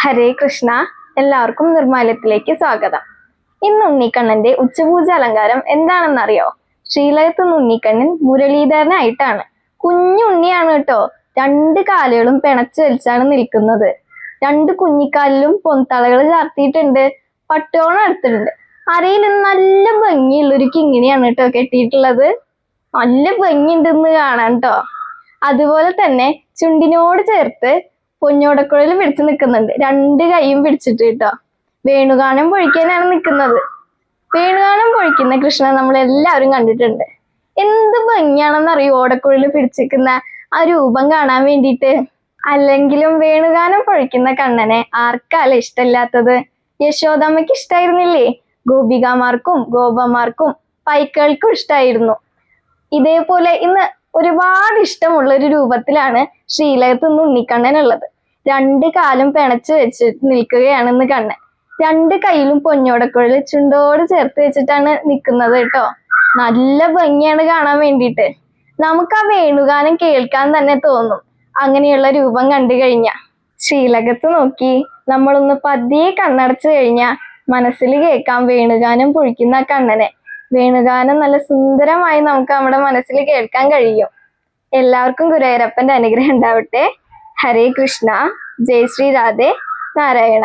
ഹരേ കൃഷ്ണ. എല്ലാവർക്കും നിർമ്മാല്യത്തിലേക്ക് സ്വാഗതം. ഇന്ന് ഉണ്ണിക്കണ്ണന്റെ ഉച്ചപൂജ അലങ്കാരം എന്താണെന്നറിയോ? ശ്രീലകത്ത് ഉണ്ണിക്കണ്ണൻ മുരളീധരനായിട്ടാണ്. കുഞ്ഞുണ്ണിയാണ് കേട്ടോ. രണ്ട് കാലുകളും പിണച്ചു വലിച്ചാണ് നിൽക്കുന്നത്. രണ്ട് കുഞ്ഞിക്കാലിലും പൊന്തളകൾ ചാർത്തിയിട്ടുണ്ട്. പട്ടോണം എടുത്തിട്ടുണ്ട്. അരയിൽ നല്ല ഭംഗിയുള്ളൊരു കിങ്ങിണിയാണ് കേട്ടോ കെട്ടിയിട്ടുള്ളത്. നല്ല ഭംഗിയുണ്ടെന്ന് കാണാൻ കേട്ടോ. അതുപോലെ തന്നെ ചുണ്ടിനോട് ചേർത്ത് പൊന്നോടക്കുഴൽ പിടിച്ചു നിൽക്കുന്നുണ്ട്. രണ്ട് കൈയും പിടിച്ചിട്ട് കേട്ടോ. വേണുഗാനം പൊഴിക്കാനാണ് നിൽക്കുന്നത്. വേണുഗാനം പൊഴിക്കുന്ന കൃഷ്ണൻ നമ്മൾ എല്ലാവരും കണ്ടിട്ടുണ്ട്. എന്ത് ഭംഗിയാണെന്നറിയോ ഓടക്കുഴൽ പിടിച്ചിരിക്കുന്ന ആ രൂപം കാണാൻ വേണ്ടിയിട്ട്. അല്ലെങ്കിലും വേണുഗാനം പൊഴിക്കുന്ന കണ്ണനെ ആർക്കാല ഇഷ്ടമില്ലാത്തത്? യശോദമ്മയ്ക്ക് ഇഷ്ടായിരുന്നില്ലേ? ഗോപികാമാർക്കും ഗോപന്മാർക്കും പൈക്കൾക്കും ഇഷ്ടായിരുന്നു. ഇതേപോലെ ഇന്ന് ഒരുപാട് ഇഷ്ടമുള്ള ഒരു രൂപത്തിലാണ് ശ്രീലകത്ത് ഉണ്ണിക്കണ്ണൻ ഉള്ളത്. രണ്ട് കാലും പിണച്ച് വെച്ച് നിൽക്കുകയാണ് ഇന്ന് കണ്ണൻ. രണ്ട് കയ്യിലും പൊന്നോടക്കുഴൽ ചുണ്ടോട് ചേർത്ത് വെച്ചിട്ടാണ് നിൽക്കുന്നത് കേട്ടോ. നല്ല ഭംഗിയാണ് കാണാൻ വേണ്ടിയിട്ട്. നമുക്ക് ആ വേണുഗാനം കേൾക്കാൻ തന്നെ തോന്നും അങ്ങനെയുള്ള രൂപം കണ്ടു കഴിഞ്ഞ. ശ്രീലകത്ത് നോക്കി നമ്മളൊന്ന് പതിയെ കണ്ണടച്ചു കഴിഞ്ഞാൽ മനസ്സിൽ കേൾക്കാം വേണുഗാനം പൊഴിക്കുന്ന കണ്ണനെ. വേണുഗാനം നല്ല സുന്ദരമായി നമുക്ക് നമ്മുടെ മനസ്സിൽ കേൾക്കാൻ കഴിയും. എല്ലാവർക്കും ഗുരുവായൂരപ്പന്റെ അനുഗ്രഹം ഉണ്ടാവട്ടെ. ഹരേ കൃഷ്ണ. ജയ് ശ്രീ രാധേ നാരായണ.